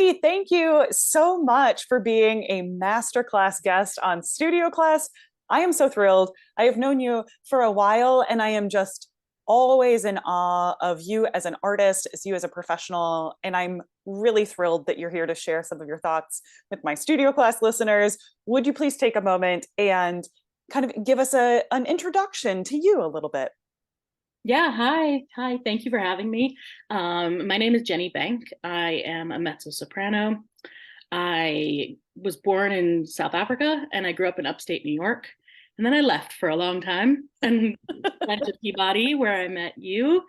Jenni, thank you so much for being a masterclass guest on Studio Class. I am so thrilled. I have known you for a while, and I am just always in awe of you as an artist, as you as a professional. And I'm really thrilled that you're here to share some of your thoughts with my Studio Class listeners. Would you please take a moment and kind of give us an introduction to you a little bit? Yeah, hi. Hi, thank you for having me. My name is Jenni Bank. I am a mezzo-soprano. I was born in South Africa and I grew up in upstate New York. And then I left for a long time and went to Peabody where I met you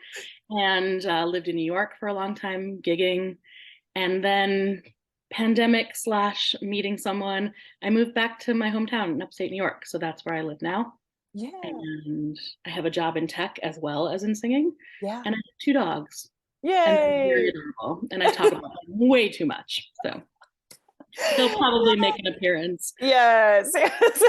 and lived in New York for a long time, gigging. And then pandemic slash meeting someone, I moved back to my hometown in upstate New York. So that's where I live now. Yeah. And I have a job in tech as well as in singing. Yeah. And I have two dogs, and they're very Yay. adorable. And I talk about them way too much. So they'll probably make an appearance. Yes. Yes.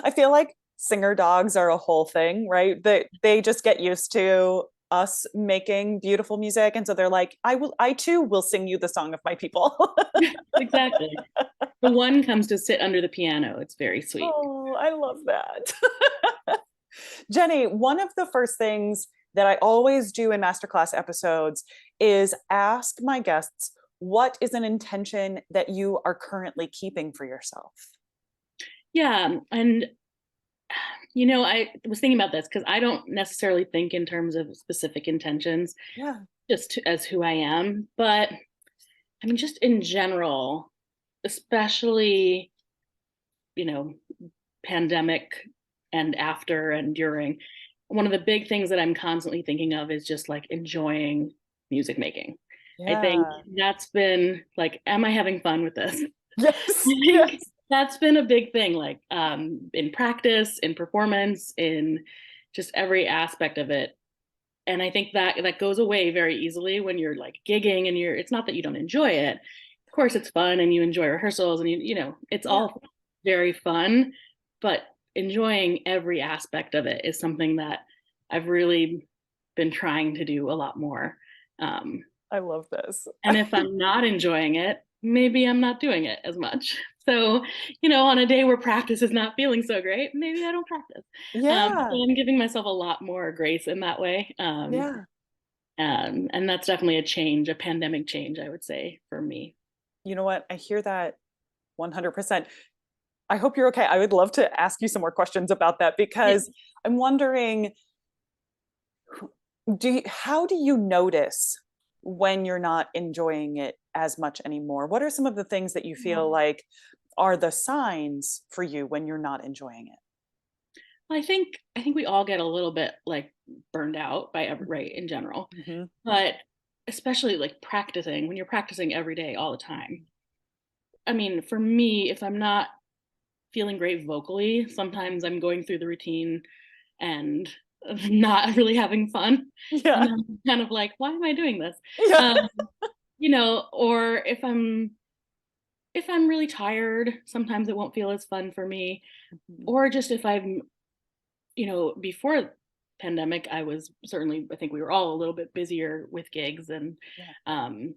I feel like singer dogs are a whole thing, right? That they just get used to us making beautiful music. And so they're like, I too will sing you the song of my people. Exactly. The one comes to sit under the piano. It's very sweet. Oh, I love that. Jenni, one of the first things that I always do in masterclass episodes is ask my guests, what is an intention that you are currently keeping for yourself? Yeah. And, I was thinking about this because I don't necessarily think in terms of specific intentions, Yeah. as who I am. But I mean, just in general, especially, you know, pandemic and after and during, one of the big things that I'm constantly thinking of is just like enjoying music making. I think Yeah. that's been like, am I having fun with this? Yes. I think Yes. that's been a big thing, like in practice, in performance, in just every aspect of it. And I think that goes away very easily when you're like gigging and it's not that you don't enjoy it. Of course it's fun and you enjoy rehearsals and it's Yeah. all very fun, but enjoying every aspect of it is something that I've really been trying to do a lot more. Um, I love this. and if I'm not enjoying it, maybe I'm not doing it as much. So, on a day where practice is not feeling so great, maybe I don't practice. Yeah. So I'm giving myself a lot more grace in that way. Yeah. And that's definitely a change, a pandemic change, I would say, for me. You know what? I hear that 100%. I hope you're okay. I would love to ask you some more questions about that Yeah. because I'm wondering, how do you notice when you're not enjoying it as much anymore? What are some of the things that you feel like are the signs for you when you're not enjoying it? I think we all get a little bit like burned out by right in general, Mm-hmm. but especially like practicing when you're practicing every day all the time. I mean, for me, if I'm not feeling great vocally, sometimes I'm going through the routine and not really having fun. And Yeah. I'm kind of like, why am I doing this? Yeah. Um, or if I'm really tired, sometimes it won't feel as fun for me. Mhm. Or just if I'm, before pandemic, I think we were all a little bit busier with gigs and Yeah. um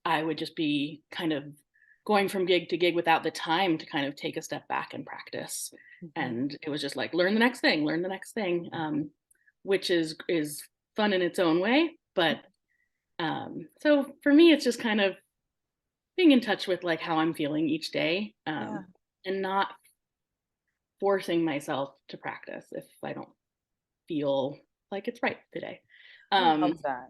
I would just be kind of going from gig to gig without the time to kind of take a step back and practice. Mhm. And it was just like learn the next thing, which is fun in its own way. But so for me, it's just kind of being in touch with like how I'm feeling each day, Yeah. and not forcing myself to practice if I don't feel like it's right today. I love Um, that.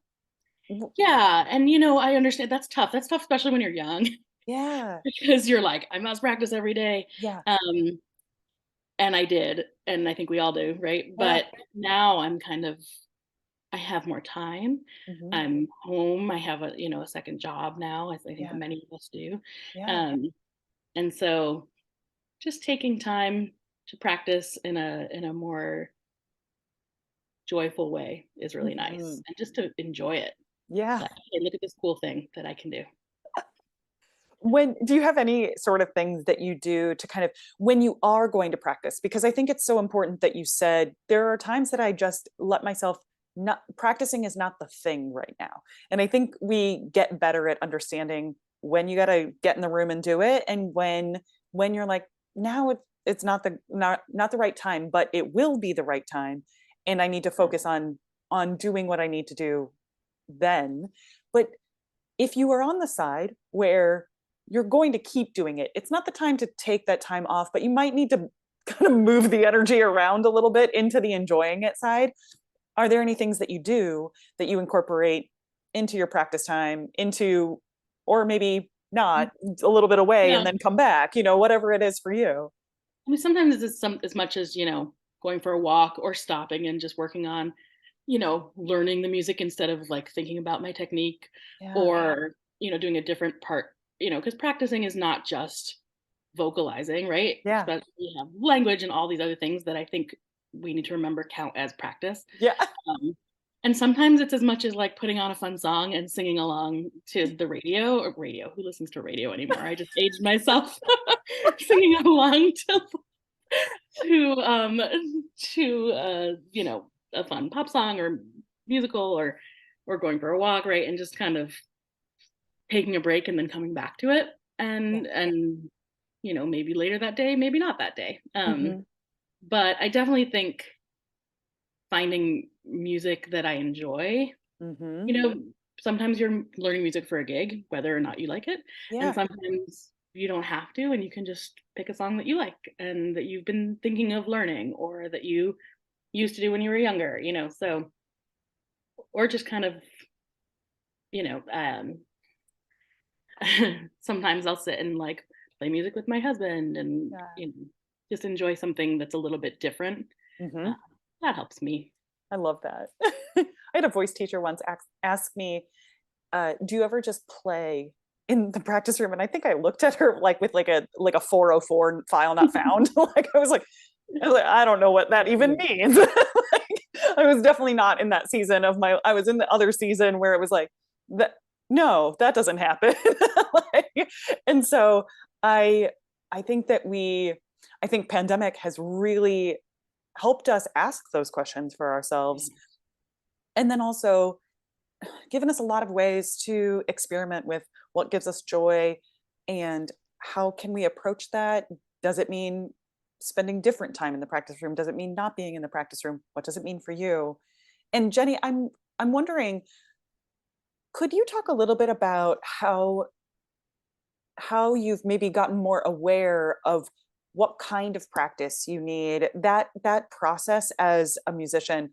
yeah, and I understand that's tough. That's tough, especially when you're young, Yeah. because you're like, I must practice every day. Yeah. Um, and I did, and I think we all do, right? Yeah. But now I have more time. Mhm. I'm home. I have a second job now, as I think Yeah. many of us do. Yeah. Um, and so just taking time to practice in a more joyful way is really nice, Mhm. and just to enjoy it. Yeah. Like, hey, look at this cool thing that I can do. When do you have any sort of things that you do to kind of when you are going to practice? Because I think it's so important that you said there are times that I just let myself not practicing is not the thing right now. And I think we get better at understanding when you got to get in the room and do it, and when you're like, now it's not the right time, but it will be the right time, and I need to focus on doing what I need to do then. But if you are on the side where you're going to keep doing it, it's not the time to take that time off, but you might need to kind of move the energy around a little bit into the enjoying it side. Are there any things that you do that you incorporate into your practice time, into, or maybe not, a little bit away Yeah. and then come back, whatever it is for you? I mean, sometimes it's as much as, going for a walk or stopping and just working on, learning the music instead of like thinking about my technique, Yeah. or, doing a different part, because practicing is not just vocalizing, right? Yeah. But we have language and all these other things that I think we need to remember count as practice. Yeah. And sometimes it's as much as like putting on a fun song and singing along to the radio. Or radio, who listens to radio anymore? I just aged myself. Singing along to a fun pop song or musical, or going for a walk, right? And just kind of taking a break and then coming back to it, and maybe later that day, maybe not that day. But I definitely think finding music that I enjoy. Sometimes you're learning music for a gig, whether or not you like it. Yeah. And sometimes you don't have to, and you can just pick a song that you like and that you've been thinking of learning, or that you used to do when you were younger, so, or just kind of, sometimes I'll sit and like play music with my husband and, just enjoy something that's a little bit different. That helps me. I love that. I had a voice teacher once ask me, do you ever just play in the practice room? And I think I looked at her like with like a 404 file not found. I was like, I don't know what that even means. I was definitely not in that season I was in the other season where it was like, no, that doesn't happen. And so I think I think pandemic has really helped us ask those questions for ourselves. And then also given us a lot of ways to experiment with what gives us joy and how can we approach that. Does it mean spending different time in the practice room? Does it mean not being in the practice room? What does it mean for you? And Jenni, I'm wondering, could you talk a little bit about how you've maybe gotten more aware of what kind of practice you need, that process as a musician?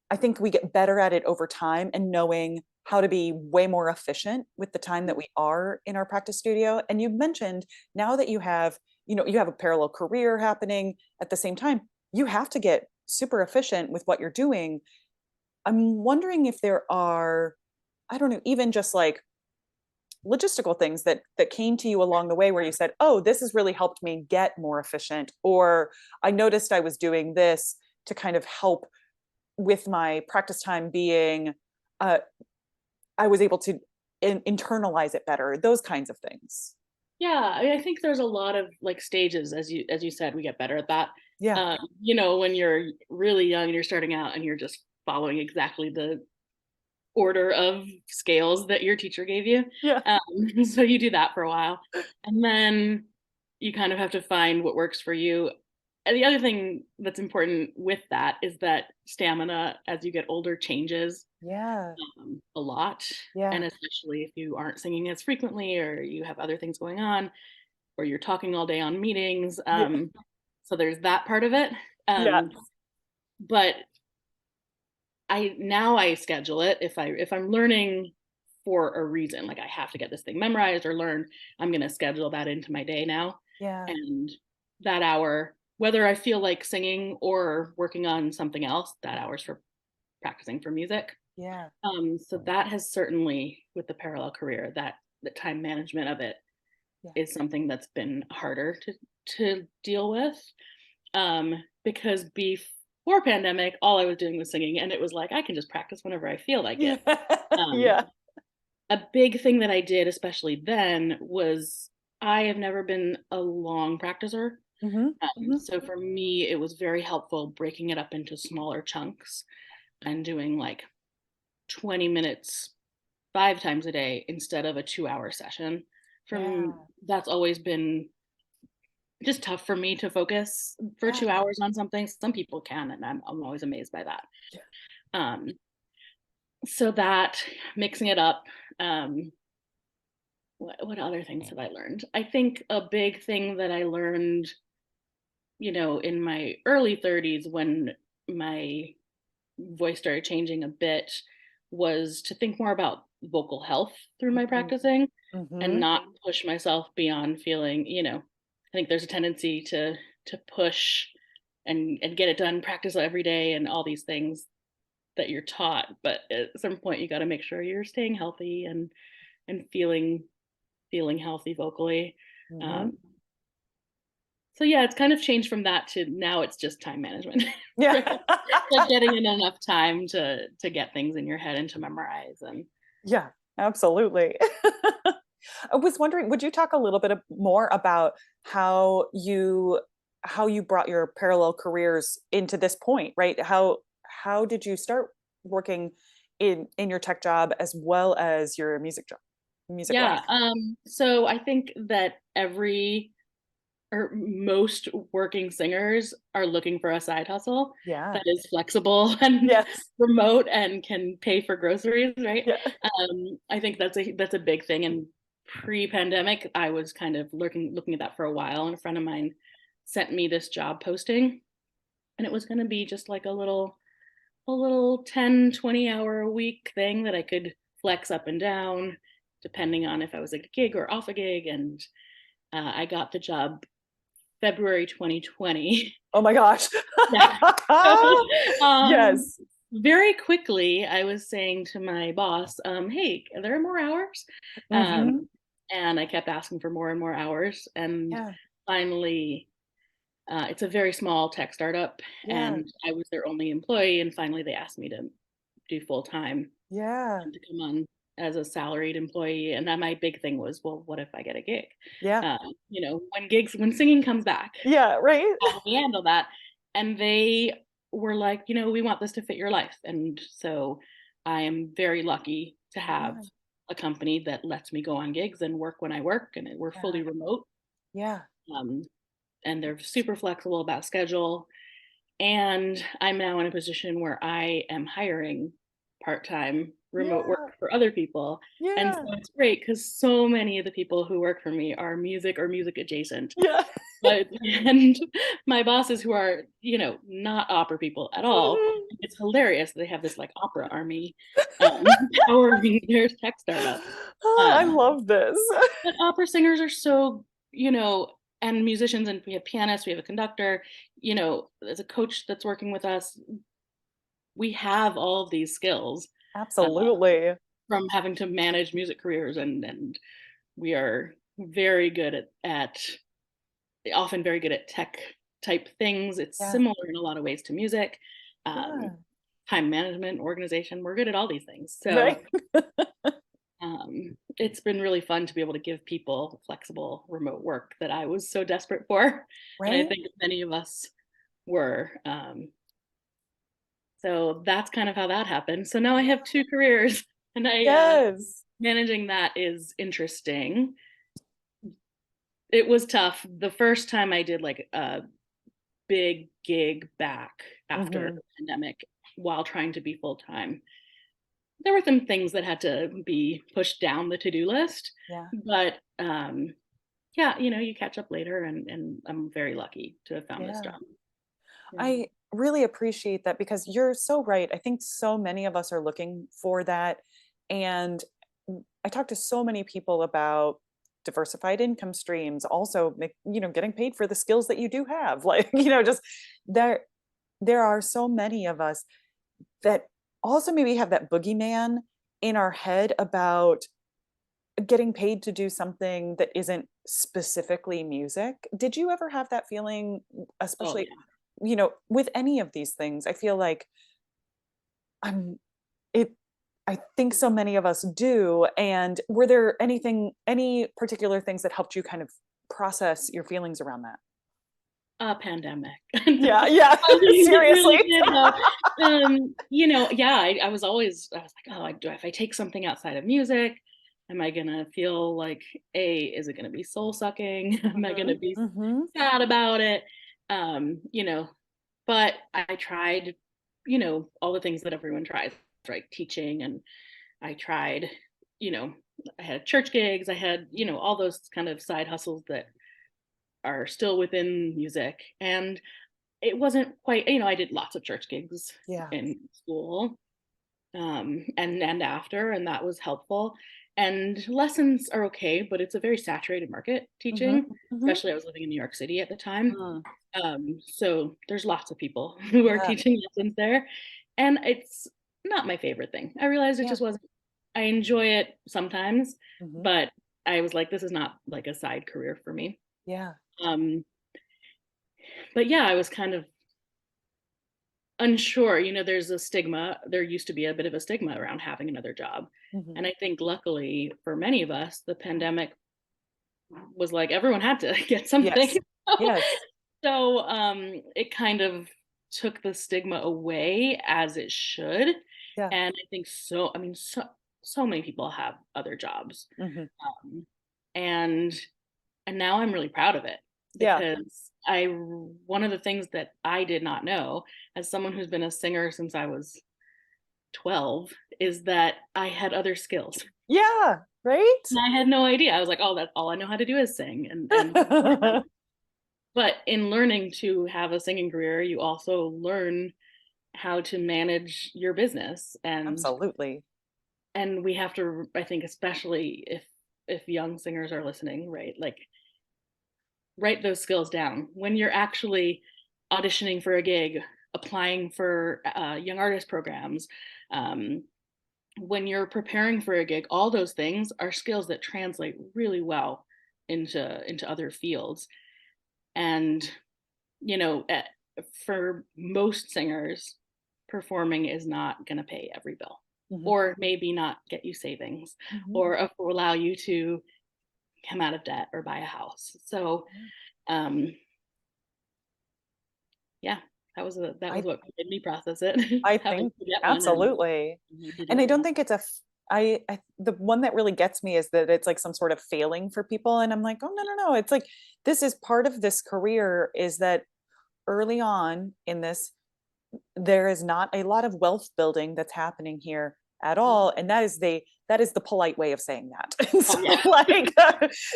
I think we get better at it over time, and knowing how to be way more efficient with the time that we are in our practice studio. And you mentioned, now that you have a parallel career happening at the same time, you have to get super efficient with what you're doing. I'm wondering if there are, I don't know, even just like logistical things that came to you along the way where you said, oh, this has really helped me get more efficient, or I noticed I was doing this to kind of help with my practice time being, I was able to internalize it better, those kinds of things. Yeah, I think there's a lot of like stages, as you said, we get better at that. Yeah. When you're really young and you're starting out and you're just following exactly the order of scales that your teacher gave you. Yeah. So you do that for a while, and then you kind of have to find what works for you. And the other thing that's important with that is that stamina as you get older changes Yeah. a lot. Yeah. And especially if you aren't singing as frequently, or you have other things going on, or you're talking all day on meetings. Yeah. So there's that part of it. Yeah. But I schedule it if I'm learning for a reason, like I have to get this thing memorized or learned, I'm going to schedule that into my day now. Yeah. And that hour, whether I feel like singing or working on something else, that hour's for practicing for music. Yeah. So that has certainly, with the parallel career, that the time management of it is something that's been harder to deal with. Because before pandemic, all I was doing was singing, and it was like I can just practice whenever I feel like it. Yeah. A big thing that I did, especially then, was I have never been a long practicer. So for me, it was very helpful breaking it up into smaller chunks and doing like 20 minutes 5 times a day instead of a 2-hour session. That's always been just tough for me to focus for 2 hours on something. Some people can, and I'm always amazed by that. Um, so that mixing it up, what other things have I learned? I think a big thing that I learned, in my early 30s when my voice started changing a bit, was to think more about vocal health through my practicing and not push myself beyond feeling, I think there's a tendency to push and get it done, practice every day and all these things that you're taught. But at some point you got to make sure you're staying healthy and feeling healthy vocally. So yeah, it's kind of changed from that to now it's just time management. Yeah. Like getting in enough time to get things in your head and to memorize. And yeah, absolutely. I was wondering, would you talk a little bit more about how you brought your parallel careers into this point, right? How did you start working in your tech job as well as your music job? Yeah. So I think that most working singers are looking for a side hustle that is flexible and remote and can pay for groceries, right? I think that's a big thing. And pre-pandemic, I was kind of looking at that for a while, and a friend of mine sent me this job posting, and it was going to be just like a little 10, 20 hour a week thing that I could flex up and down depending on if I was at a gig or off a gig. And I got the job February 2020. Oh my gosh. Yes. Very quickly, I was saying to my boss, hey, are there more hours? And I kept asking for more and more hours. And finally, it's a very small tech startup, and I was their only employee. And finally, they asked me to do full time. And to come on as a salaried employee. And that my big thing was, well, what if I get a gig? When singing comes back, right, how do we handle that? And they were like, we want this to fit your life. And so I am very lucky to have a company that lets me go on gigs and work when I work, and we're fully remote. And they're super flexible about schedule. And I'm now in a position where I am hiring part-time remote work for other people. And so it's great because so many of the people who work for me are music or music adjacent. And my bosses who are, not opera people at all, it's hilarious. They have this like opera army powering their tech startup. I love this. But opera singers are so, and musicians, and we have pianists, we have a conductor, as a coach that's working with us, we have all of these skills. Absolutely. From having to manage music careers, and we are very good at often very good at tech type things. It's similar in a lot of ways to music. Time management, organization, we're good at all these things. So it's been really fun to be able to give people flexible remote work that I was so desperate for. And I think many of us were. So that's kind of how that happened. So now I have 2 careers, and managing that is interesting. It was tough. The first time I did like a big gig back after the pandemic while trying to be full time, there were some things that had to be pushed down the to-do list. But you catch up later, and I'm very lucky to have found this job. I really appreciate that, because you're so right. I think so many of us are looking for that. And I talk to so many people about diversified income streams, also getting paid for the skills that you do have. Like, just there are so many of us that also maybe have that boogeyman in our head about getting paid to do something that isn't specifically music. Did you ever have that feeling, especially with any of these things? I feel like I think so many of us do. And were there any particular things that helped you kind of process your feelings around that? Pandemic. Seriously. I was like, if I take something outside of music, Am I going to feel like, is it going to be soul sucking? Am I going to be Mm-hmm. sad about it? You know, but I tried, all the things that everyone tries, right? Teaching, and I tried, you know, I had church gigs, I had, all those kind of side hustles that are still within music. And it wasn't quite, I did lots of church gigs Yeah. in school, and after, and that was helpful. And lessons are okay, but it's a very saturated market Mm-hmm. teaching, Mm-hmm. especially I was living in New York City at the time. Mm. So there's lots of people who are Yeah. teaching lessons there, and it's not my favorite thing. I realized it Yeah. just wasn't. I enjoy it sometimes, Mm-hmm. but I was like, this is not like a side career for me. Yeah. Um, but yeah, I was kind of unsure. There's a stigma. There used to be a bit of a stigma around having another job. Mm-hmm. And I think luckily for many of us, the pandemic was like everyone had to get something. Yes. Yes. So it kind of took the stigma away, as it should. Yeah. And I think so many people have other jobs. Mm-hmm. Um, and now I'm really proud of it, Yeah. because one of the things that I did not know, as someone who's been a singer since I was 12, is that I had other skills. Yeah. Right. And I had no idea. I was like, oh, that's all I know how to do is sing. And but in learning to have a singing career, you also learn how to manage your business. Absolutely. And we have to, I think, especially if young singers are listening, right? Like, write those skills down when you're actually auditioning for a gig, applying for young artist programs, um, when you're preparing for a gig. All those things are skills that translate really well into other fields. And for most singers, performing is not going to pay every bill, Mm-hmm. or maybe not get you savings, Mm-hmm. or allow you to come out of debt or buy a house. So um yeah, that was I what made me process it. I Having think to get one and absolutely. need to do And I it don't now. think it's the one that really gets me is that it's like some sort of failing for people. And I'm like, oh, no, no, no. It's like, this is part of this career, is that early on in this, there is not a lot of wealth building that's happening here at all. And that is the polite way of saying that. And Oh so yeah. like,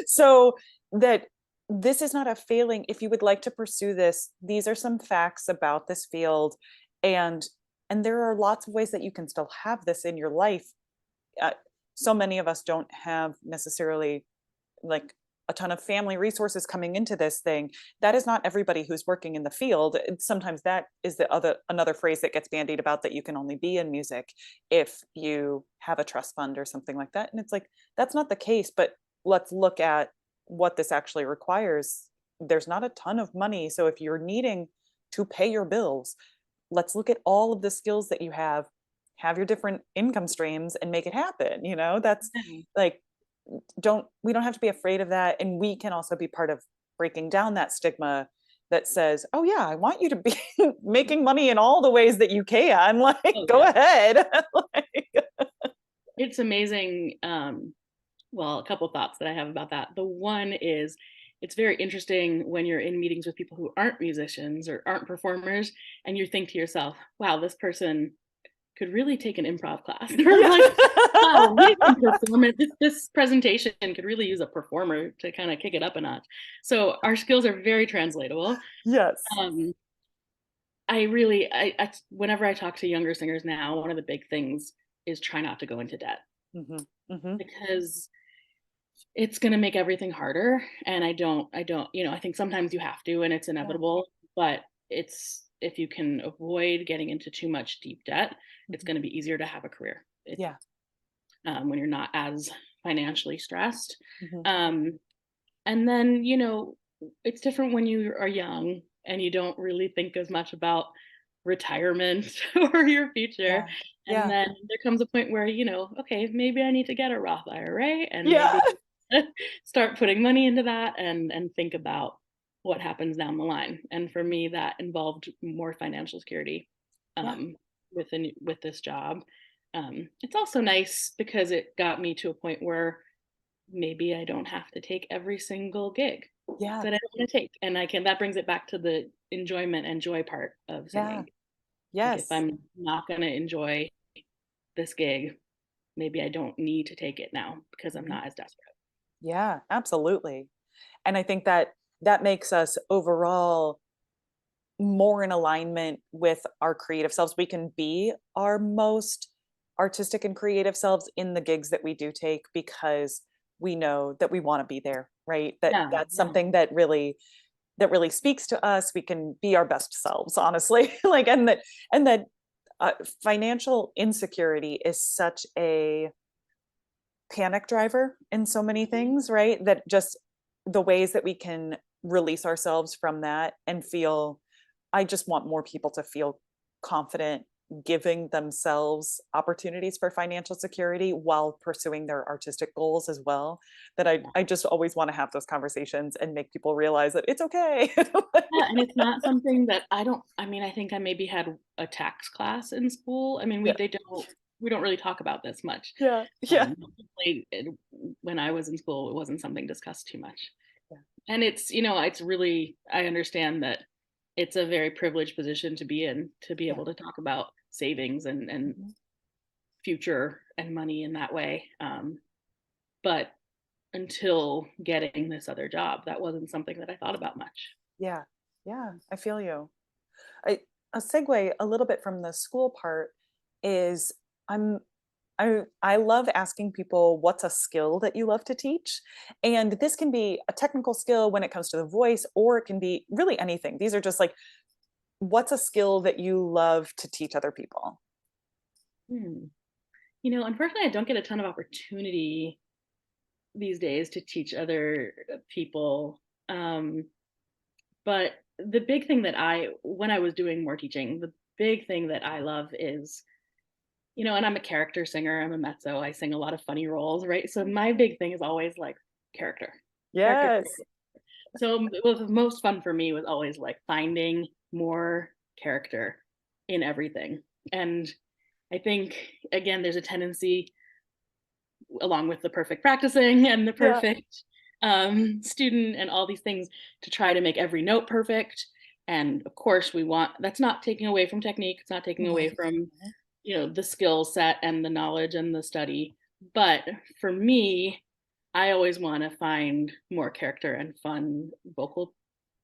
so that this is not a failing. If you would like to pursue this, these are some facts about this field. And there are lots of ways that you can still have this in your life. uh, so many of us don't have necessarily like a ton of family resources coming into this thing. That is not everybody who's working in the field. Sometimes that is another phrase that gets bandied about, that you can only be in music if you have a trust fund or something like that. And it's like, that's not the case. But let's look at what this actually requires. There's not a ton of money. So if you're needing to pay your bills, let's look at all of the skills that you have your different income streams and make it happen. That's like, we don't have to be afraid of that. And we can also be part of breaking down that stigma that says, oh yeah, I want you to be making money in all the ways that you can, like, Oh go yeah. ahead. Like, It's amazing. Well, a couple thoughts that I have about that. The one is, it's very interesting when you're in meetings with people who aren't musicians or aren't performers, and you think to yourself, wow, this person could really take an improv class. Or yeah. like, wow, we can perform it. This presentation could really use a performer to kind of kick it up a notch. So our skills are very translatable. Yes. Um, I whenever I talk to younger singers now, one of the big things is try not to go into debt, Hmm. Hmm. because it's going to make everything harder. And I think sometimes you have to, and it's Yeah. inevitable, but if you can avoid getting into too much deep debt, it's Hmm. going to be easier to have a career. Yeah. When you're not as financially stressed. Hmm. Um, and then, it's different when you are young and you don't really think as much about retirement or your future. Yeah. And Yeah. then there comes a point where, okay, maybe I need to get a Roth IRA, and Yeah. maybe start putting money into that, and think about what happens down the line. And for me, that involved more financial security Yeah. with this job. It's also nice because it got me to a point where maybe I don't have to take every single gig Yeah. that I don't want to take. And that brings it back to the enjoyment and joy part of Yeah. singing. Like if Yes. I'm not going to enjoy this gig, maybe I don't need to take it now because I'm Mhm. not as desperate. Yeah, absolutely. And I think that that makes us overall more in alignment with our creative selves. We can be our most artistic and creative selves in the gigs that we do take because we know that we want to be there, right? That Yeah, that's yeah, something that really speaks to us. We can be our best selves, honestly. Like, and that financial insecurity is such a panic driver in so many mhm, things, right? That just the ways that we can release ourselves from that and feel, I just want more people to feel confident giving themselves opportunities for financial security while pursuing their artistic goals as well. That yeah. I just always want to have those conversations and make people realize that it's okay. Yeah, and it's not something that I don't. I mean, I think I maybe had a tax class in school. I mean, Yeah. we don't really talk about this much. Yeah. Yeah. Like, when I was in school, it wasn't something discussed too much. Yeah. And it's really, I understand that it's a very privileged position to be in, to be Yeah. able to talk about savings and Mhm. future and money in that way. But until getting this other job, that wasn't something that I thought about much. Yeah. Yeah. I feel you. I, a segue a little bit from the school part is I'm I love asking people what's a skill that you love to teach. And this can be a technical skill when it comes to the voice, or it can be really anything. These are just like, what's a skill that you love to teach other people? Hmm. Unfortunately, I don't get a ton of opportunity these days to teach other people. Um, but the big thing when I was doing more teaching, the big thing that I love is, and I'm a character singer, I'm a mezzo, I sing a lot of funny roles, right? So my big thing is always like character, character. Yes. So it was the most fun for me was always like finding more character in everything. And I think, again, there's a tendency, along with the perfect practicing and the Yeah. perfect student and all these things, to try to make every note perfect. And of course, that's not taking away from technique. It's not taking away Mhm. from, the skill set and the knowledge and the study. But for me, I always want to find more character and fun vocal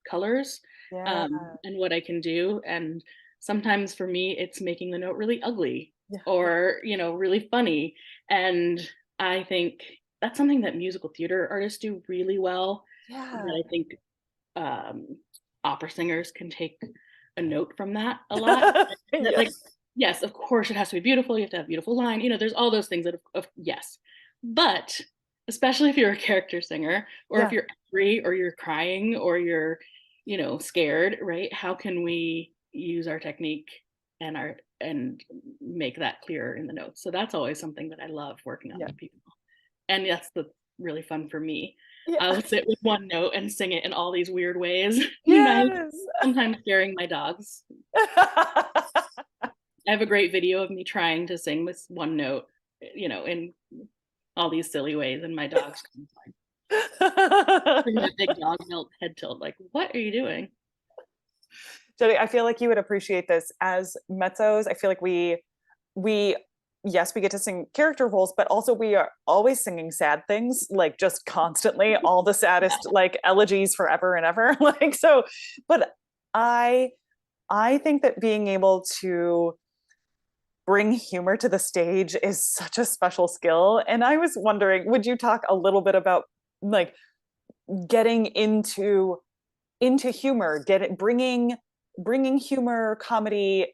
colors, Yeah. and what I can do. And sometimes for me, it's making the note really ugly Yeah. or, really funny. And I think that's something that musical theater artists do really well. Yeah. That I think um, opera singers can take a note from that a lot. That, like, Yes. yes, of course, it has to be beautiful. You have to have a beautiful line. There's all those things yes, but especially if you're a character singer, or if Yeah. you're angry, or you're crying, or you're, scared, right? How can we use our technique and make that clearer in the notes? So that's always something that I love working on Yeah. with people, and that's the really fun for me. Yeah. I'll sit with one note and sing it in all these weird ways. Yes. Sometimes scaring my dogs. I have a great video of me trying to sing this one note, in all these silly ways, and my dog's doing that big dog head tilt, like, what are you doing? Jenny, I feel like you would appreciate this as mezzos. I feel like we yes, we get to sing character roles, but also we are always singing sad things, like just constantly, all the Yeah. saddest like elegies forever and ever. Like so, but I I think that being able to bring humor to the stage is such a special skill. And I was wondering, would you talk a little bit about like getting into humor, get it bringing humor, comedy,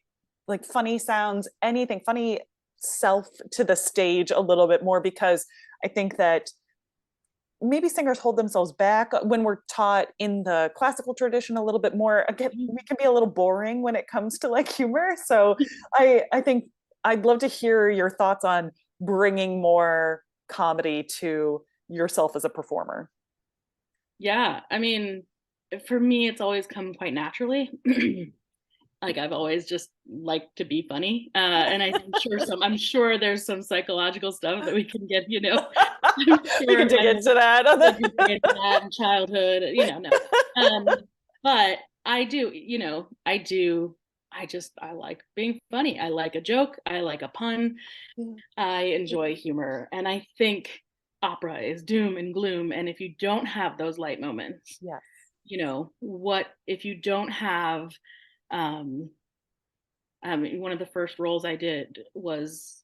like funny sounds, anything funny self to the stage a little bit more because I think that maybe singers hold themselves back when we're taught in the classical tradition a little bit more. Again, we can be a little boring when it comes to like humor. So I think I'd love to hear your thoughts on bringing more comedy to yourself as a performer. Yeah, I mean, for me, it's always come quite naturally. Like I've always just liked to be funny. And I'm sure there's some psychological stuff that we can get, I'm We sure can dig into that. we can dig into that in childhood, no. But I do, I like being funny. I like a joke. I like a pun. I enjoy humor. And I think opera is doom and gloom. And if you don't have those light moments, Yeah. What if you don't have, one of the first roles I did was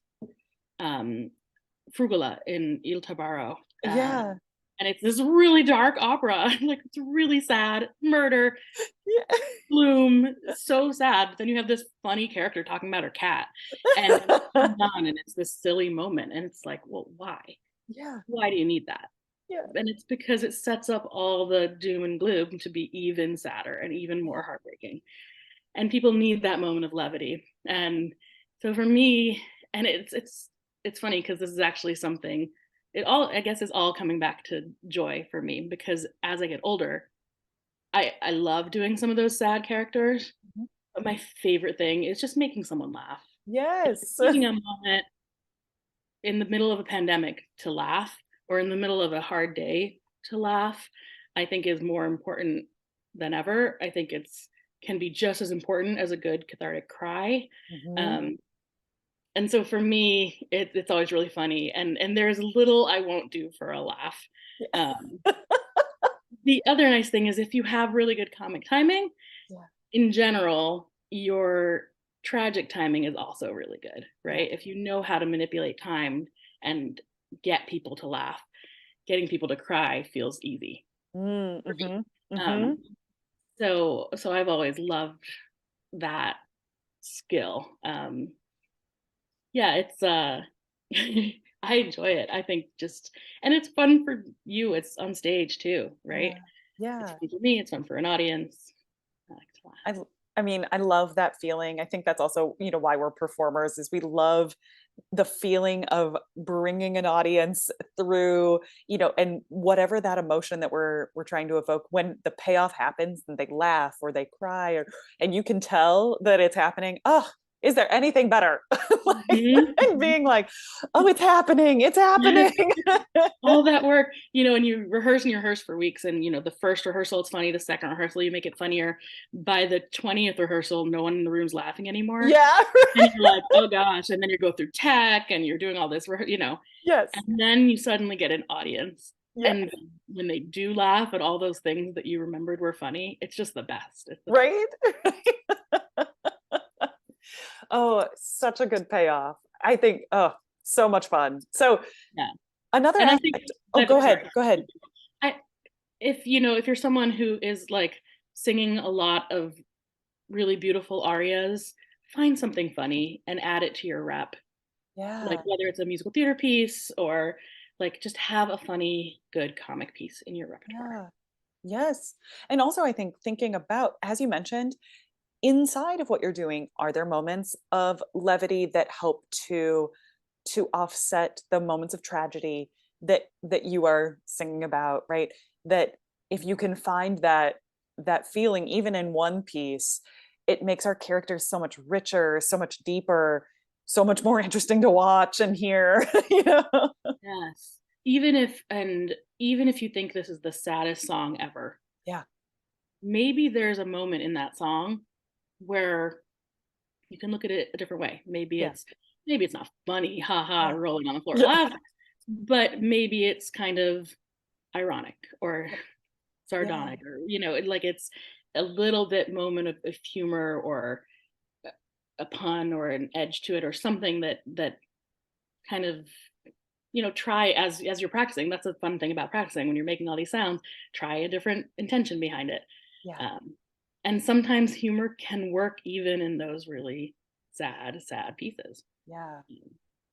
Frugula in Il Tabaro. Yeah. And it's this really dark opera. Like it's really sad, murder, gloom, so sad. But then you have this funny character talking about her cat, and it's done, and it's this silly moment, and it's like, well, why? Yeah. Why do you need that? Yeah. And it's because it sets up all the doom and gloom to be even sadder and even more heartbreaking. And people need that moment of levity. And so for me, and it's funny because this is actually something, it all, I guess, is all coming back to joy for me, because as I get older, I love doing some of those sad characters, but my favorite thing is just making someone laugh. Yes. Taking a moment in the middle of a pandemic to laugh, or in the middle of a hard day to laugh, I think is more important than ever. I think it's can be just as important as a good cathartic cry. And so for me, it's always really funny, and there's little I won't do for a laugh. The other nice thing is if you have really good comic timing, in general, your tragic timing is also really good, right? If you know how to manipulate time and get people to laugh, getting people to cry feels easy. So I've always loved that skill. It's I enjoy it. I think and it's fun for you. It's on stage too, right? It's fun for me. It's fun for an audience. I like to laugh. I mean, I love that feeling. I think that's also, why we're performers, is we love the feeling of bringing an audience through, and whatever that emotion that we're trying to evoke, when the payoff happens and they laugh or they cry, and you can tell that it's happening. Oh, is there anything better? And being like, oh, it's happening. All that work, and you rehearse for weeks, and the first rehearsal it's funny, the second rehearsal you make it funnier. By the 20th rehearsal, no one in the room's laughing anymore. Yeah. And you're like, oh gosh. And then you go through tech and you're doing all this, Yes. And then you suddenly get an audience. And when they do laugh at all those things that you remembered were funny, it's just the best. Right? Oh, such a good payoff. I think, so much fun. So another aspect. Go ahead. If you're someone who is like singing a lot of really beautiful arias, find something funny and add it to your rep. Like whether it's a musical theater piece or like just have a funny, good comic piece in your repertoire. Yes. And also I think thinking about, as you mentioned, inside of what you're doing, are there moments of levity that help to offset the moments of tragedy that you are singing about, right? That if you can find that feeling even in one piece, it makes our characters so much richer, so much deeper, so much more interesting to watch and hear. Yes. Even if you think this is the saddest song ever, maybe there's a moment in that song where you can look at it a different way. Maybe it's not funny, haha, rolling on the floor laughing, but maybe it's kind of ironic or sardonic, or like it's a little bit moment of humor or a pun or an edge to it or something that kind of try as you're practicing. That's a fun thing about practicing. When you're making all these sounds, try a different intention behind it. And sometimes humor can work even in those really sad pieces.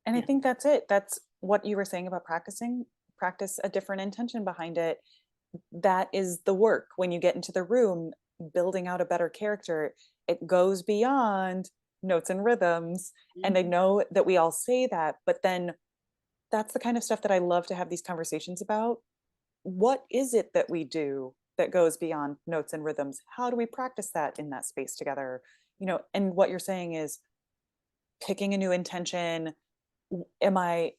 And I think that's it. That's what you were saying about practicing. Practice a different intention behind it. That is the work. When you get into the room building out a better character, it goes beyond notes and rhythms. And I know that we all say that, but then that's the kind of stuff that I love to have these conversations about. What is it that we do that goes beyond notes and rhythms? How do we practice that in that space together? and what you're saying is picking a new intention. Am I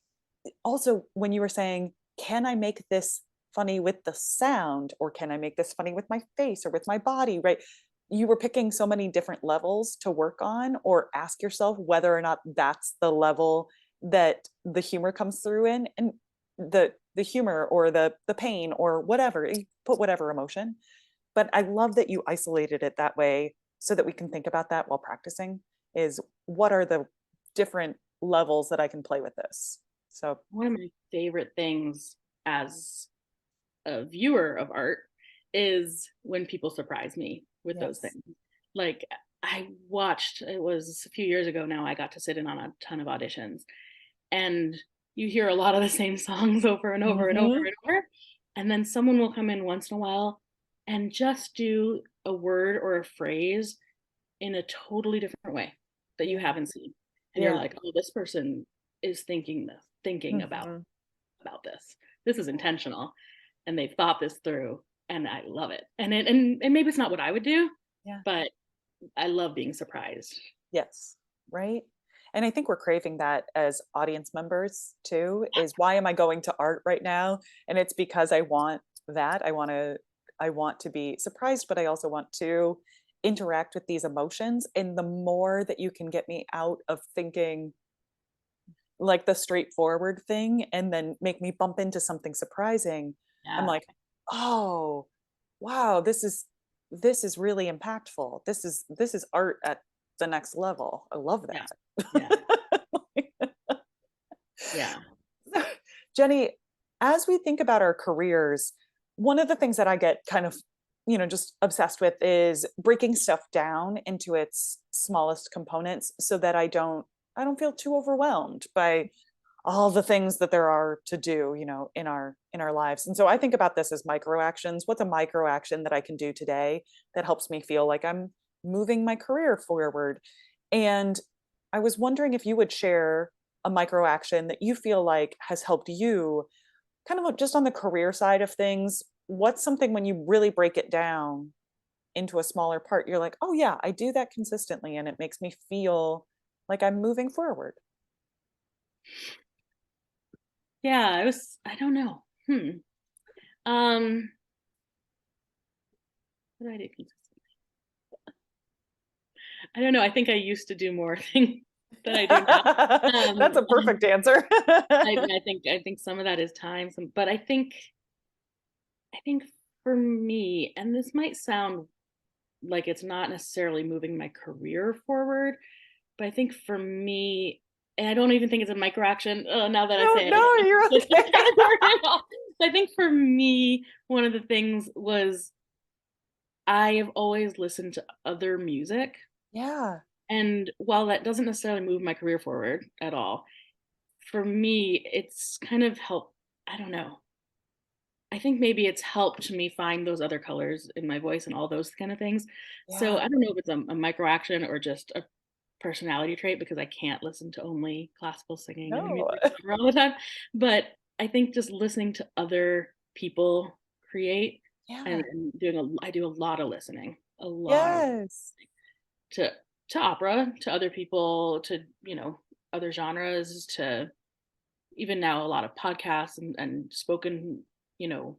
also, when you were saying, can I make this funny with the sound, or can I make this funny with my face or with my body, right? You were picking so many different levels to work on, or ask yourself whether or not that's the level that the humor comes through in, and the humor or the pain or whatever, you put whatever emotion. But I love that you isolated it that way so that we can think about that while practicing, is what are the different levels that I can play with this. So One of my favorite things as a viewer of art is when people surprise me with those yes. things. Like I watched, it was a few years ago now, I got to sit in on a ton of auditions, and you hear a lot of the same songs over and over and over Mm-hmm. and over. And then someone will come in once in a while and just do a word or a phrase in a totally different way that you Yeah. haven't seen. And you're Yeah. like, oh, this person is thinking Mm-hmm. about this. This is intentional, and they've thought this through, and I love it. And maybe it's not what I would do, Yeah. but I love being surprised. Yes. Right. And I think we're craving that as audience members too, is why am I going to art right now? And it's because I want that. I want to be surprised, but I also want to interact with these emotions. And the more that you can get me out of thinking like the straightforward thing and then make me bump into something surprising, I'm Yeah. like, oh, wow, this is really impactful. This is art at the next level. I love Yeah. that. Yeah. Yeah. Jenni, as we think about our careers, one of the things that I get kind of, just obsessed with is breaking stuff down into its smallest components so that I don't feel too overwhelmed by all the things that there are to do, in our lives. And so I think about this as micro actions. What's a micro action that I can do today that helps me feel like I'm moving my career forward? And I was wondering if you would share a micro action that you feel like has helped you kind of just on the career side of things. What's something when you really break it down into a smaller part, you're like, oh yeah, I do that consistently and it makes me feel like I'm moving forward. Yeah. I don't know. Um, what do I do consistently? I don't know. I think I used to do more things than I do now. That's a perfect answer. I think some of that is time, but I think for me, and this might sound like it's not necessarily moving my career forward, but I think for me, and I don't even think it's a micro action. Now that I No, say it, I don't no, think you're it's this okay. category at all. I think for me, one of the things was I have always listened to other music, Yeah. and while that doesn't necessarily move my career forward at all, for me, it's kind of helped. I don't know. I think maybe it's helped me find those other colors in my voice and all those kind of things. So Yeah. I don't know if it's a micro action or just a personality trait, because I can't listen to only classical singing and No. music all the time. But I think just listening to other people create, and, Yeah. and I do a lot of listening, a lot of Yes. to to opera, to other people, to other genres, to even now a lot of podcasts and you know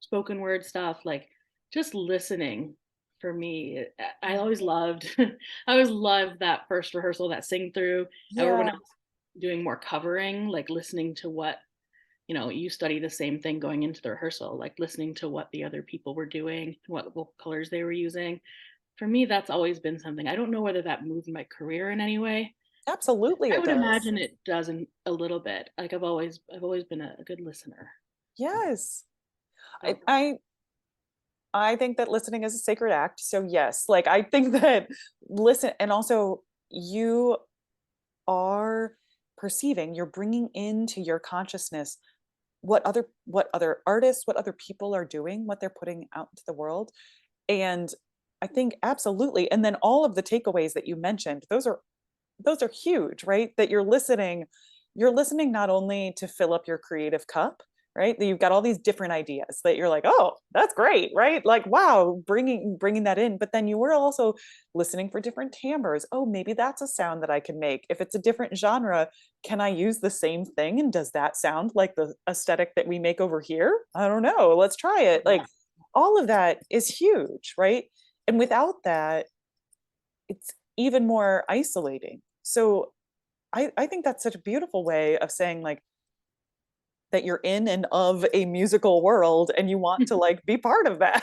spoken word stuff, like just listening. For me, I Yeah. always loved I always loved that first rehearsal, that sing through, or when Yeah. I was doing more covering, like listening to what, you study the same thing going into the rehearsal, like listening to what the other people were doing, what colors they were using. For me, that's always been something. I don't know whether that moved my career in any way. Absolutely I it would does. imagine it doesn't a little bit. Like I've always been a good listener. Yes. I, So I I think that listening is a sacred act. So yes, like I think that listen, and also you are perceiving, you're bringing into your consciousness what other artists, what other people are doing, what they're putting out into the world. And I think absolutely. And then all of the takeaways that you mentioned, those are huge, right? That you're listening not only to fill up your creative cup, right? That you've got all these different ideas that you're like, oh, that's great, right? Like, wow, bringing that in. But then you were also listening for different timbres. Oh, maybe that's a sound that I can make. If it's a different genre, can I use the same thing? And does that sound like the aesthetic that we make over here? I don't know. Let's try it. Yeah. Like, all of that is huge, right? And without that, it's even more isolating. So I think that's such a beautiful way of saying, like, that you're in and of a musical world and you want to like be part of that.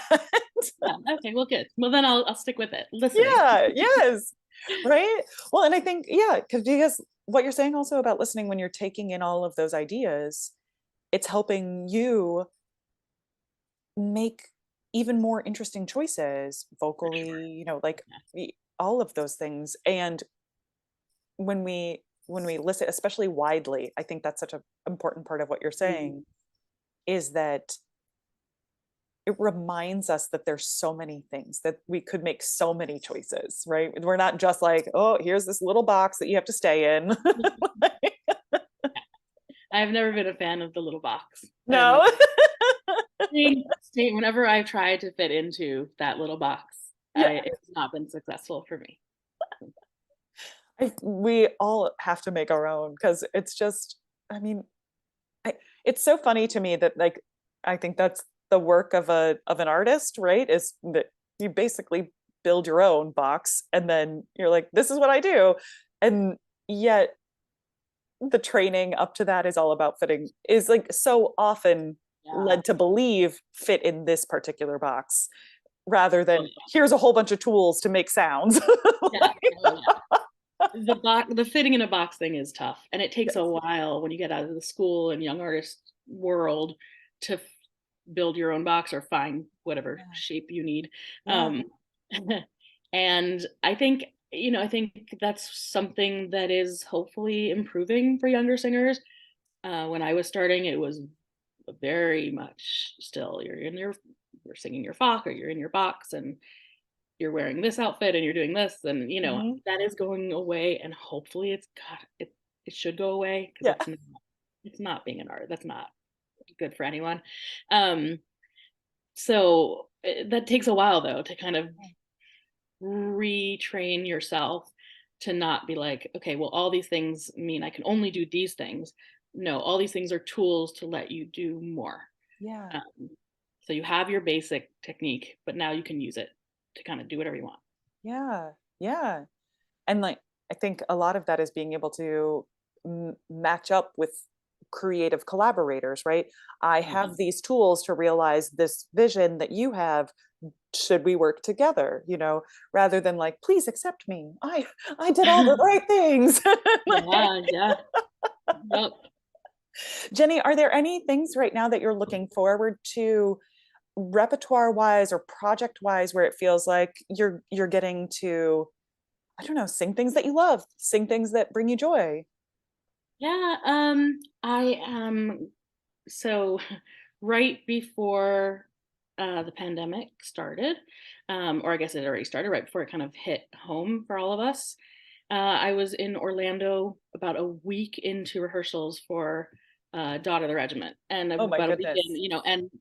Yeah, okay, well, good. Well, then I'll stick with it. Listening. Yeah, yes. Right. Well, and I think, yeah, because what you're saying also about listening when you're taking in all of those ideas, it's helping you make even more interesting choices For sure. vocally, like Yeah. all of those things. And when we listen, especially widely, I think that's such an important part of what you're Mm. saying, is that it reminds us that there's so many things that we could make so many choices, right? We're not just like, oh, here's this little box that you have to stay in. I've never been a fan of the little box. And No. whenever I've tried to fit into that little box, Yeah. it's not been successful for me. We all have to make our own, because it's just, I mean, it's so funny to me that, like, I think that's the work of an artist, right? Is that you basically build your own box and then you're like, this is what I do. And yet the training up to that is all about fitting, is like so often Yeah. led to believe fit in this particular box, rather Oh, than here's a whole bunch of tools to make sounds. yeah. Oh, yeah. The fitting in a box thing is tough, and it takes a while when you get out of the school and young artist world to build your own box or find whatever Yeah. shape you need. Yeah. And I think that's something that is hopefully improving for younger singers. When I was starting, it was very much still you're singing your Fach, or you're in your box and you're wearing this outfit and you're doing this, and Mhm. that is going away, and hopefully it should go away, because Yeah. it's not being an art. That's not good for anyone. Um, so that takes a while, though, to kind of retrain yourself to not be like, okay, well, all these things mean I can only do these things. No, all these things are tools to let you do more. Yeah. Um, so you have your basic technique, but now you can use it to kind of do whatever you want. Yeah. Yeah. And like, I think a lot of that is being able to match up with creative collaborators, right? I Yeah. have these tools to realize this vision that you have. Should we work together? Rather than like, please accept me. I did all the right things. Yeah, yeah. Yep. Jenni, are there any things right now that you're looking forward to, repertoire wise or project wise, where it feels like you're getting to, I don't know, sing things that you love, sing things that bring you joy? Yeah, I am so right before the pandemic started, or I guess it already started right before it kind of hit home for all of us. I was in Orlando about a week into rehearsals for Daughter of the Regiment, and Oh my about a weekend, goodness. and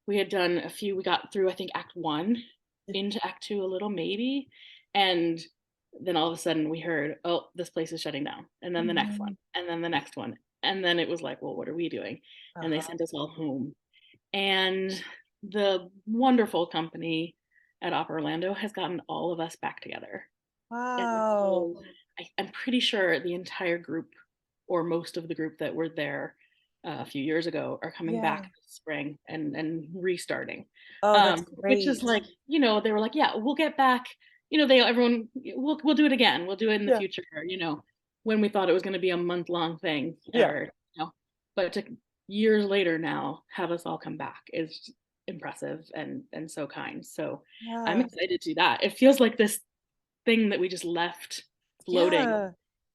we had done we got through, I think, Act One into Act Two a little maybe, and then all of a sudden we heard, oh, this place is shutting down, and then the next one, Mhm. and then the next one, and then it was like, well, what are we doing? And they Uh-huh. sent us all home, and the wonderful company at Opera Orlando has gotten all of us back together. And Wow. so I'm pretty sure the entire group, or most of the group that were there a few years ago, are coming Yeah. back this spring and restarting. Oh, that's Which is great. like, they were like, yeah, we'll get back. We'll do it again. We'll do it in the Yeah. future. When we thought it was going to be a month-long thing, Yeah. but to years later now have us all come back is impressive and so kind. So I'm Yeah. excited to do that. It feels like this thing that we just left floating, Yeah.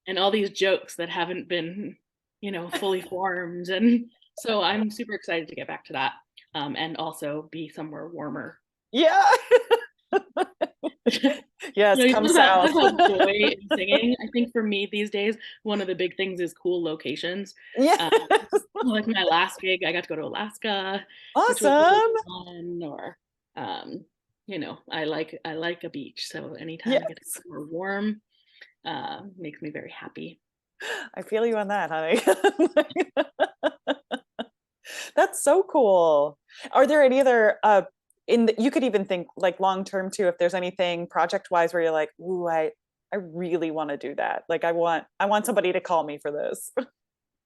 and all these jokes that haven't been, fully formed. And so I'm super excited to get back to that, and also be somewhere warmer. Yeah. Yes, You come talk south. about joy in singing. I think for me these days, one of the big things is cool locations. Yeah. Um, like my last gig, I got to go to Alaska, which was really Awesome. fun. Or, um, I like a beach, so anytime I get to Yes. go somewhere warm, makes me very happy. I feel you on that, honey. That's so cool. Are there any other you could even think like long term too, if there's anything project wise where you're like, ooh, I really want to do that. Like I want somebody to call me for this.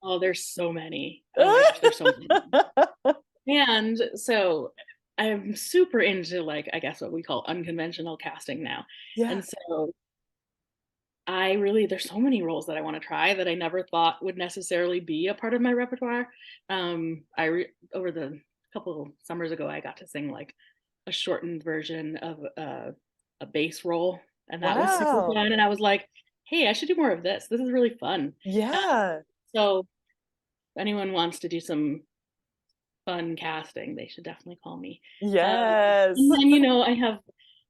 Oh, there's so many. Oh my gosh, there's so many. And so I'm super into, like, I guess what we call unconventional casting now. Yeah. And so there's so many roles that I want to try that I never thought would necessarily be a part of my repertoire. Over the couple summers ago, I got to sing like a shortened version of a bass role, and that was super Wow. fun. And I was like, hey, I should do more of this. This is really fun. Yeah. So if anyone wants to do some fun casting, they should definitely call me. Yes. And then, I have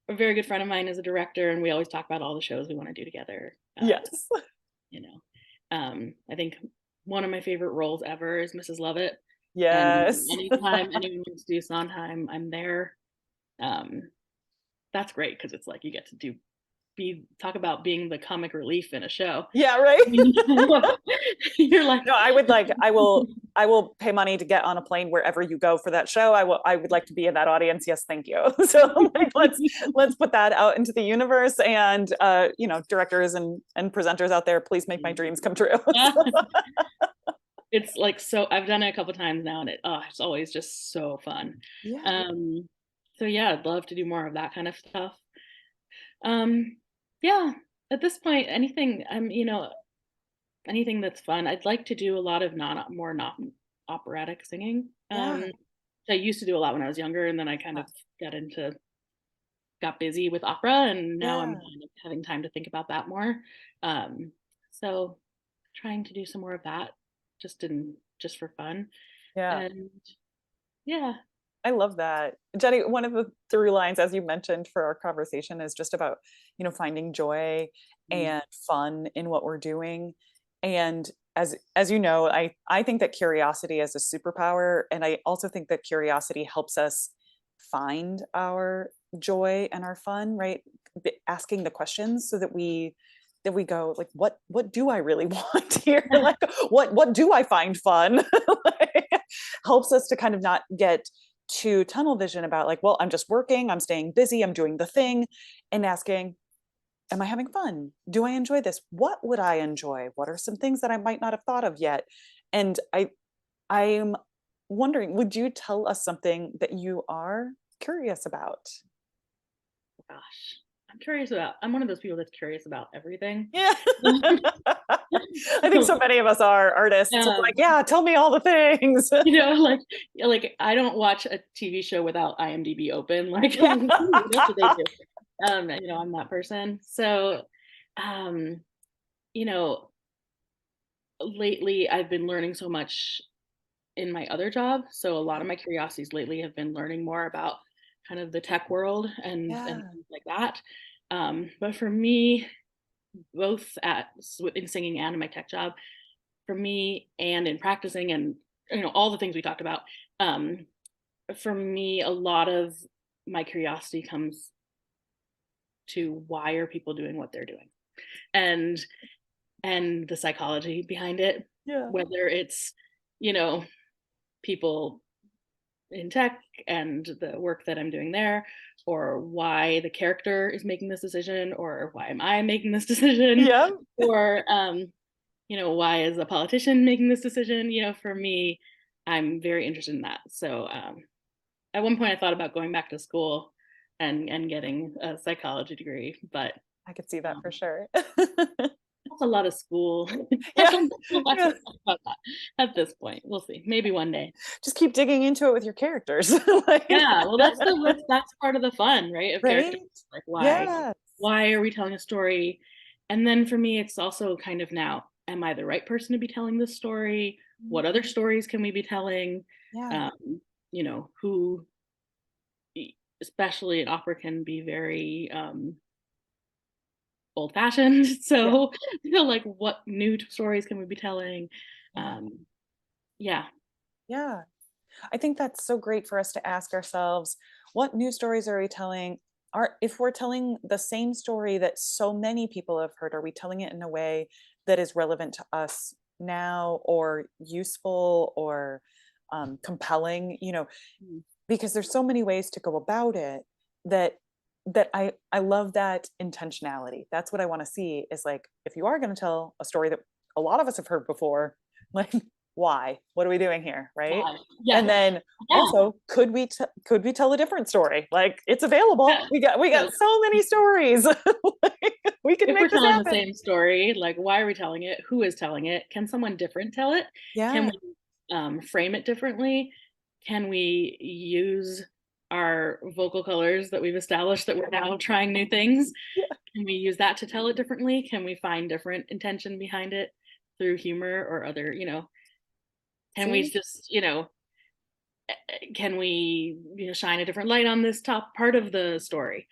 a very good friend of mine is a director, and we always talk about all the shows we want to do together. Yes. You know, I think one of my favorite roles ever is Mrs. Lovett. And Yes. anytime anyone wants to do Sondheim, I'm there. Um, that's great because it's like you get to talk about being the comic relief in a show. Yeah, right. You're like, No, I will pay money to get on a plane wherever you go for that show. I would like to be in that audience. Yes, thank you. So like, let's put that out into the universe, and directors and presenters out there, please make my dreams come true. yeah. It's like, so I've done it a couple times now, and it's always just so fun. Yeah. So yeah, I'd love to do more of that kind of stuff. Yeah, at this point, anything that's fun. I'd like to do a lot of not operatic singing. Yeah. I used to do a lot when I was younger, and then I kind of got busy with opera, and now I'm Yeah. kind of having time to think about that more. So trying to do some more of that, just for fun. Yeah. And yeah. I love that. Jenny, one of the through lines, as you mentioned, for our conversation is just about, finding joy Mm. and fun in what we're doing. And as you know, I think that curiosity is a superpower. And I also think that curiosity helps us find our joy and our fun, right? Asking the questions so that we go like, what do I really want here? Like what do I find fun? Like, helps us to kind of not get to tunnel vision about like, well, I'm just working, I'm staying busy, I'm doing the thing, and asking, am I having fun? Do I enjoy this? What would I enjoy? What are some things that I might not have thought of yet? And I'm wondering, would you tell us something that you are curious about? Gosh, I'm one of those people that's curious about everything. Yeah. I think so many of us are artists. We're like, um, yeah, tell me all the things. like I don't watch a TV show without IMDb open. Like, Yeah. what do they do? I'm that person. So, um, you know, lately I've been learning so much in my other job. So a lot of my curiosities lately have been learning more about kind of the tech world and Yeah. things like that. But for me, both in singing and in my tech job, for me and in practicing and all the things we talked about, um, for me, a lot of my curiosity comes to why are people doing what they're doing, and the psychology behind it, Yeah. whether it's you know people in tech and the work that I'm doing there, or why the character is making this decision, or why am I making this decision, Yeah. or why is a politician making this decision? For me, I'm very interested in that. So at one point I thought about going back to school and getting a psychology degree, but I could see that um, for sure. that's a lot of school. I Yeah. don't know much Yeah. about that at this point. We'll see. Maybe one day. Just keep digging into it with your characters. Like, Yeah, well, that's part of the fun, right? Of character, right? like Yeah. why are we telling a story? And then for me, it's also kind of now, am I the right person to be telling this story? What other stories can we be telling? Yeah. Um, who, especially in opera, can be very old fashioned. So like, what new stories can we be telling? Yeah. Yeah. I think that's so great for us to ask ourselves, what new stories are we telling? If we're telling the same story that so many people have heard, are we telling it in a way that is relevant to us now, or useful, or compelling? Because there's so many ways to go about it, that I love that intentionality. That's what I want to see, is like, if you are going to tell a story that a lot of us have heard before, like, why? What are we doing here, right? Yeah. And then also, could we tell a different story? Like, it's available. We got so many stories. We can if make we're this telling happen. the same story, like, why are we telling it? Who is telling it? Can someone different tell it? Can we frame it differently? Can we use our vocal colors that we've established that we're now trying new things? Can we use that to tell it differently? Can we find different intention behind it through humor or other, can we just, can we, shine a different light on this top part of the story,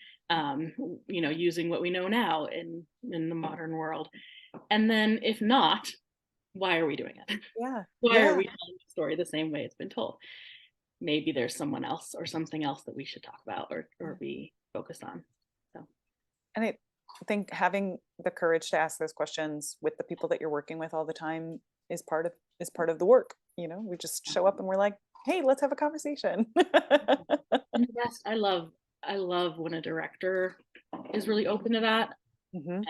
using what we know now in the modern world? And then if not, why are we doing it? Why are we telling the story the same way it's been told? Maybe there's someone else or something else that we should talk about or be focused on. So, and I think having the courage to ask those questions with the people that you're working with all the time is part of the work. We just show up and we're like, hey, let's have a conversation. And yes, I love when a director is really open to that. And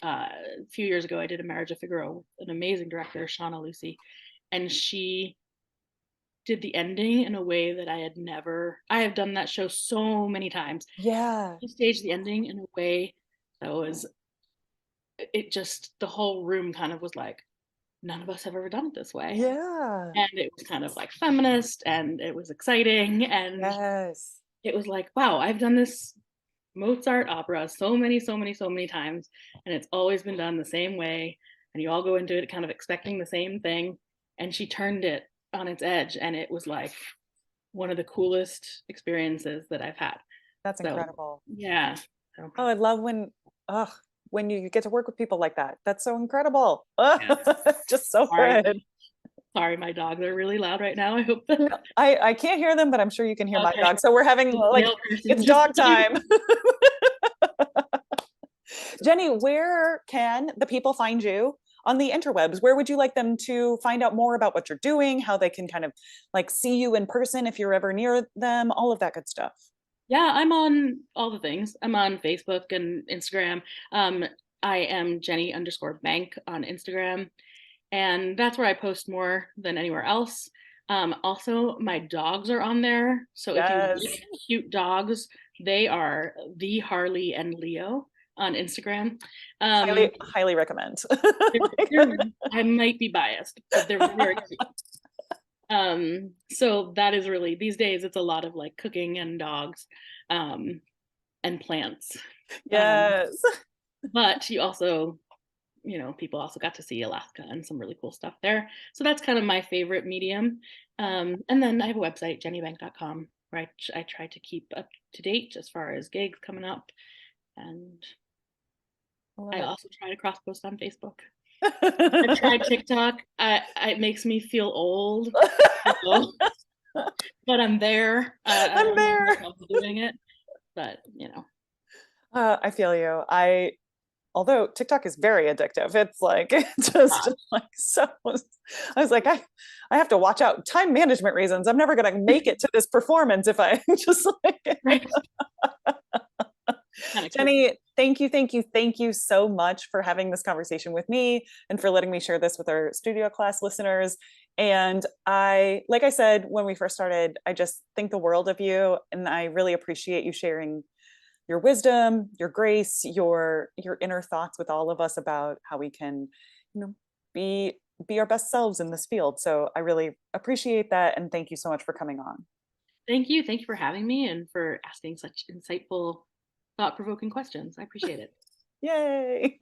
a few years ago I did A Marriage of Figaro with an amazing director, Shauna Lucy, and she did the ending in a way that I have done that show so many times. She staged the ending in a way that was, the whole room kind of was like, none of us have ever done it this way. And it was kind of like feminist, and it was exciting, and it was like, wow, I've done this Mozart opera so many times, and it's always been done the same way, and you all go into it kind of expecting the same thing, and she turned it on its edge, and it was like one of the coolest experiences that I've had. That's incredible. Yeah. Oh, I love when you get to work with people like that. That's so incredible. Just so good. Sorry, my dogs are really loud right now. I hope that I can't hear them, but I'm sure you can hear my dog. So we're having it's dog time. Jenni, where can the people find you on the interwebs? Where would you like them to find out more about what you're doing, how they can kind of like see you in person if you're ever near them, all of that good stuff? Yeah, I'm on all the things. I'm on Facebook and Instagram. I am Jenni_Bank on Instagram, and that's where I post more than anywhere else. Also, my dogs are on there. So if you like cute dogs, they are the Harley and Leo on Instagram. Highly recommend. I might be biased, but they're very cute. So that is really, these days it's a lot of like cooking and dogs, and plants. But you also, people also got to see Alaska and some really cool stuff there. So that's kind of my favorite medium. And then I have a website, jennibank.com, where I try to keep up to date as far as gigs coming up. And I also try to cross post on Facebook. I tried TikTok. It makes me feel old, but I'm there. I'm there doing it, but I feel you. Although TikTok is very addictive, it's like just like so. I was like, I have to watch out. Time management reasons. I'm never gonna make it to this performance if I just like. Jenni, thank you so much for having this conversation with me and for letting me share this with our studio class listeners. And like I said when we first started, I just think the world of you, and I really appreciate you sharing your wisdom, your grace, your inner thoughts with all of us about how we can, be our best selves in this field. So I really appreciate that, and thank you so much for coming on. Thank you for having me and for asking such insightful, thought-provoking questions. I appreciate it. Yay.